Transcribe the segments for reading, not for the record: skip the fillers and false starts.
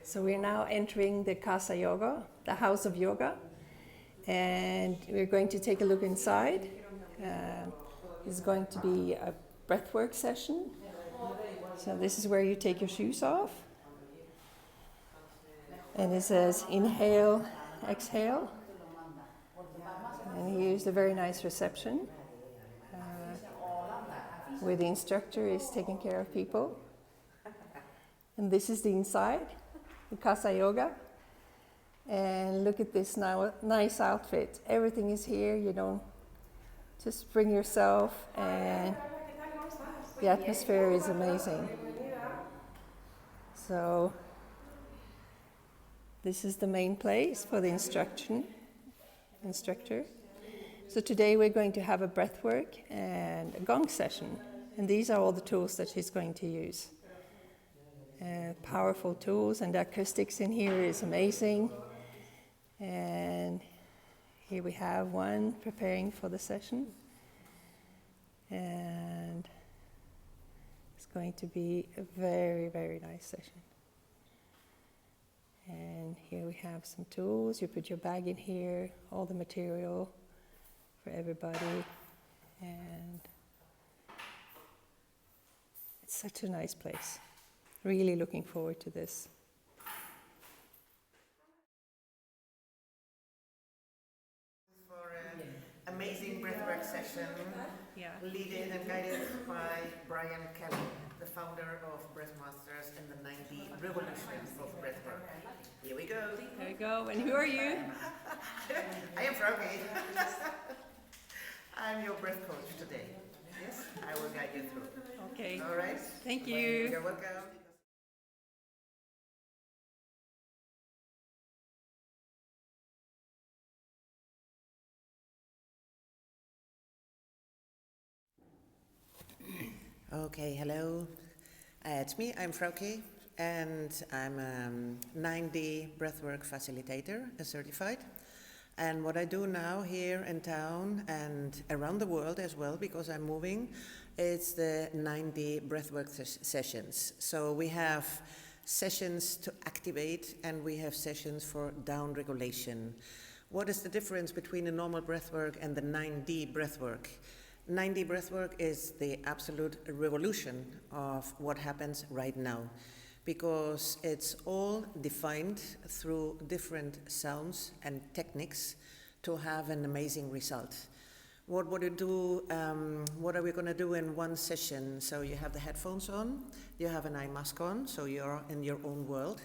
So we're now entering the Casa Yoga, the House of Yoga, and we're going to take a look inside. It's going to be a breathwork session. So this is where you take your shoes off. And it says inhale, exhale. And here's a very nice reception where the instructor is taking care of people. And this is the inside, the Casa Yoga. And look at this now, nice outfit. Everything is here, you don't just bring yourself, and the atmosphere is amazing. So this is the main place for the instructor. So today we're going to have a breathwork and a gong session. And these are all the tools that she's going to use. Powerful tools, and the acoustics in here is amazing. And here we have one preparing for the session. And it's going to be a very, very nice session. And here we have some tools. You put your bag in here, all the material for everybody. And it's such a nice place. Really looking forward to this. For an amazing breathwork session, led and guided by Brian Kelly, the founder of Breathmasters and the 90 Revolution of Breathwork. Here we go. There we go. And who are you? I am Frauke. I'm your breath coach today. Yes, I will guide you through. Okay. All right. Thank you. You're welcome. Okay, hello. It's me, I'm Frauke, and I'm a 9D breathwork facilitator, a certified. And what I do now here in town and around the world as well, because I'm moving, it's the 9D breathwork sessions. So we have sessions to activate, and we have sessions for down regulation. What is the difference between a normal breathwork and the 9D breathwork? 9D breathwork is the absolute revolution of what happens right now, because it's all defined through different sounds and techniques to have an amazing result. What would you do? What are we going to do in one session? So you have the headphones on, you have an eye mask on, so you're in your own world,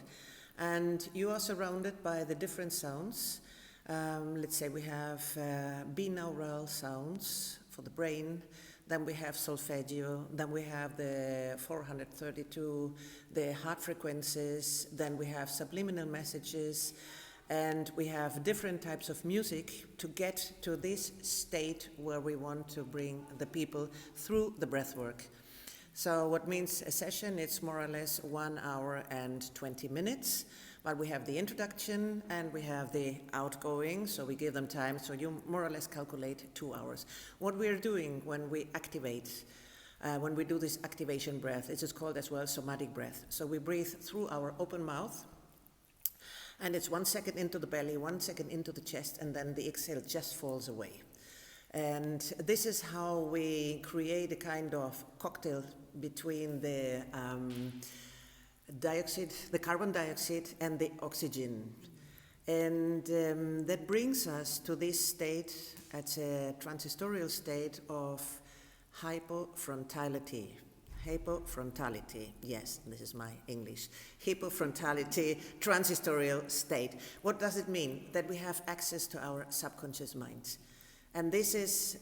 and you are surrounded by the different sounds. Let's say we have binaural sounds for the brain, then we have solfeggio, then we have the 432, the heart frequencies, then we have subliminal messages, and we have different types of music to get to this state where we want to bring the people through the breath work. So what means a session? It's more or less 1 hour and 20 minutes. But we have the introduction and we have the outgoing, so we give them time, so you more or less calculate 2 hours. What we are doing when we activate, when we do this activation breath, it is called as well somatic breath. So we breathe through our open mouth, and it's 1 second into the belly, 1 second into the chest, and then the exhale just falls away. And this is how we create a kind of cocktail between the dioxide, the carbon dioxide and the oxygen. And that brings us to this state, it's a transistorial state of hypofrontality. Hypofrontality, yes, this is my English. Hypofrontality, transistorial state. What does it mean? That we have access to our subconscious mind. And this is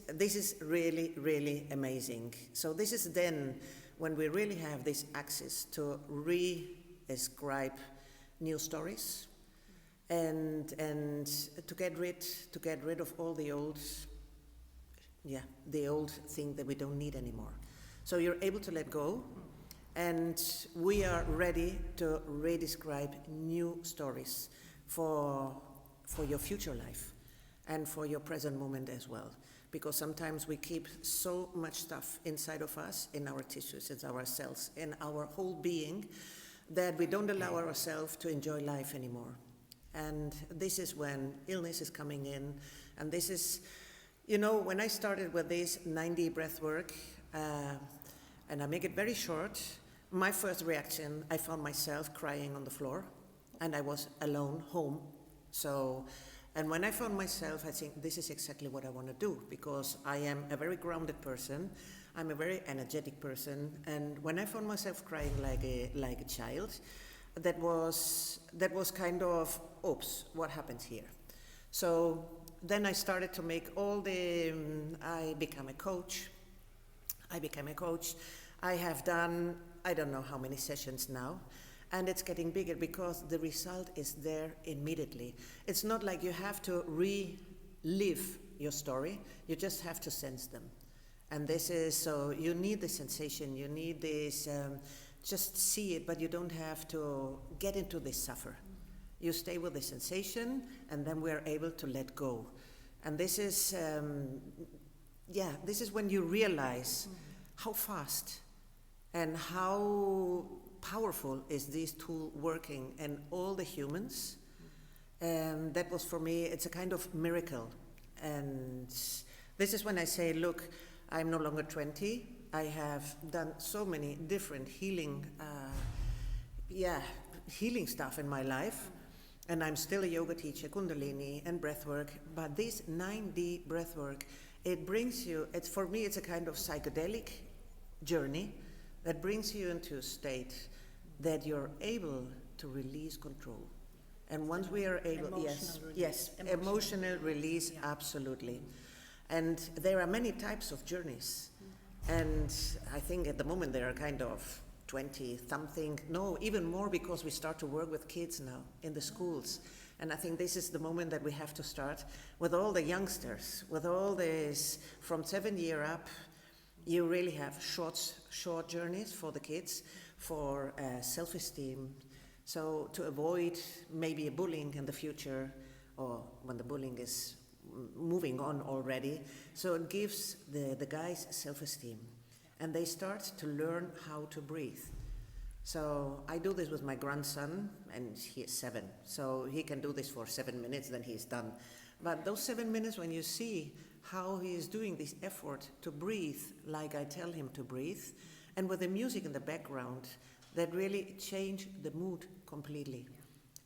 really, really amazing. So this is then when we really have this access to re-ascribe new stories and to get rid of all the old thing that we don't need anymore. So you're able to let go, and we are ready to re-describe new stories for your future life and for your present moment as well. Because sometimes we keep so much stuff inside of us, in our tissues, in our cells, in our whole being, that we don't allow ourselves to enjoy life anymore. And this is when illness is coming in. And this is, you know, when I started with this 9D breath work, and I make it very short, my first reaction, I found myself crying on the floor, and I was alone home. So, and when I found myself, I think this is exactly what I want to do, because I am a very grounded person. I'm a very energetic person, and when I found myself crying like a child, that was kind of, oops, what happened here? So then I started to make all the, I became a coach. I have done, I don't know how many sessions now, and it's getting bigger because the result is there immediately. It's not like you have to relive your story, you just have to sense them. And this is, so you need the sensation, you need this, just see it, but you don't have to get into this suffer. You stay with the sensation, and then we're able to let go. And this is, this is when you realize how fast and how powerful is this tool working in all the humans. That was for me, it's a kind of miracle. And this is when I say, look, I'm no longer 20. I have done so many different healing stuff in my life. And I'm still a yoga teacher, Kundalini and breathwork. But this 9D breathwork, it brings you, it's, for me, it's a kind of psychedelic journey that brings you into a state that you're able to release control. And once we are able, emotional release, absolutely. And there are many types of journeys. And I think at the moment there are kind of 20-something, no, even more, because we start to work with kids now in the schools. And I think this is the moment that we have to start with all the youngsters, with all this, from 7 years up, you really have short journeys for the kids, for self-esteem. So to avoid maybe a bullying in the future, or when the bullying is moving on already. So it gives the guys self-esteem, and they start to learn how to breathe. So I do this with my grandson, and he is 7, so he can do this for 7 minutes, then he's done. But those 7 minutes, when you see how he is doing this effort to breathe like I tell him to breathe, and with the music in the background, that really changed the mood completely.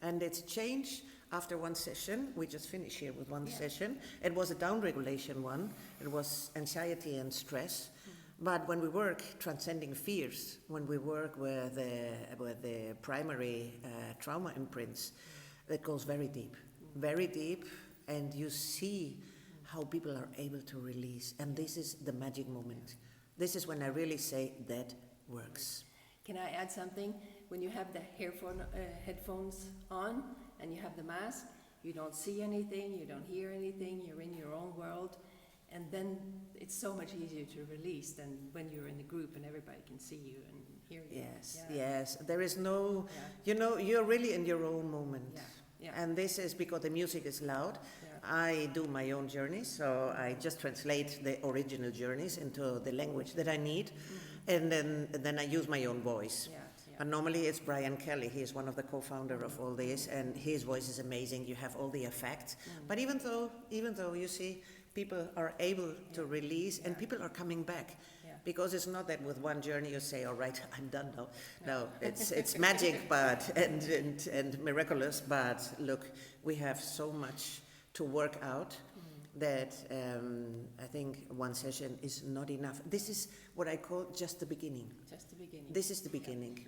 And it's changed after one session. We just finished here with one session. It was a down-regulation one. It was anxiety and stress. But when we work transcending fears, when we work with the primary trauma imprints, that goes very deep, and you see how people are able to release. And this is the magic moment. This is when I really say that works. Can I add something? When you have the headphones on and you have the mask, you don't see anything, you don't hear anything, you're in your own world, and then it's so much easier to release than when you're in the group and everybody can see you and hear you. Yes, there is no, you know, you're really in your own moment. Yeah. And this is because the music is loud. I do my own journeys, so I just translate the original journeys into the language that I need, and then I use my own voice. And normally it's Brian Kelly, he is one of the co-founders of all this, and his voice is amazing, you have all the effects. But even though you see, people are able to release, and people are coming back. Because it's not that with one journey you say, all right, I'm done now. No, it's magic, but and miraculous, but look, we have so much to work out that I think one session is not enough. This is what I call just the beginning. Just the beginning. This is the beginning.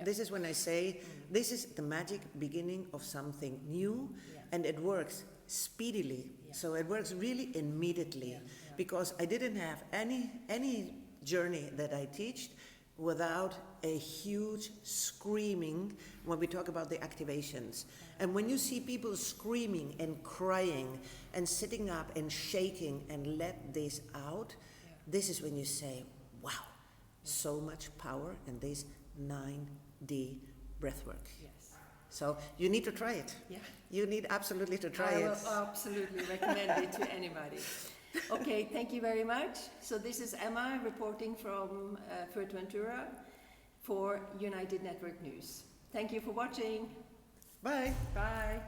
This is when I say this is the magic beginning of something new, and it works speedily. So it works really immediately, because I didn't have any journey that I teach without a huge screaming when we talk about the activations. And when you see people screaming and crying and sitting up and shaking and let this out, this is when you say, wow, so much power in this 9D breathwork. So you need to try it. You need absolutely to try it. I will absolutely recommend it to anybody. Okay, thank you very much. So this is Emma reporting from Fuerteventura for United Network News. Thank you for watching. Bye. Bye.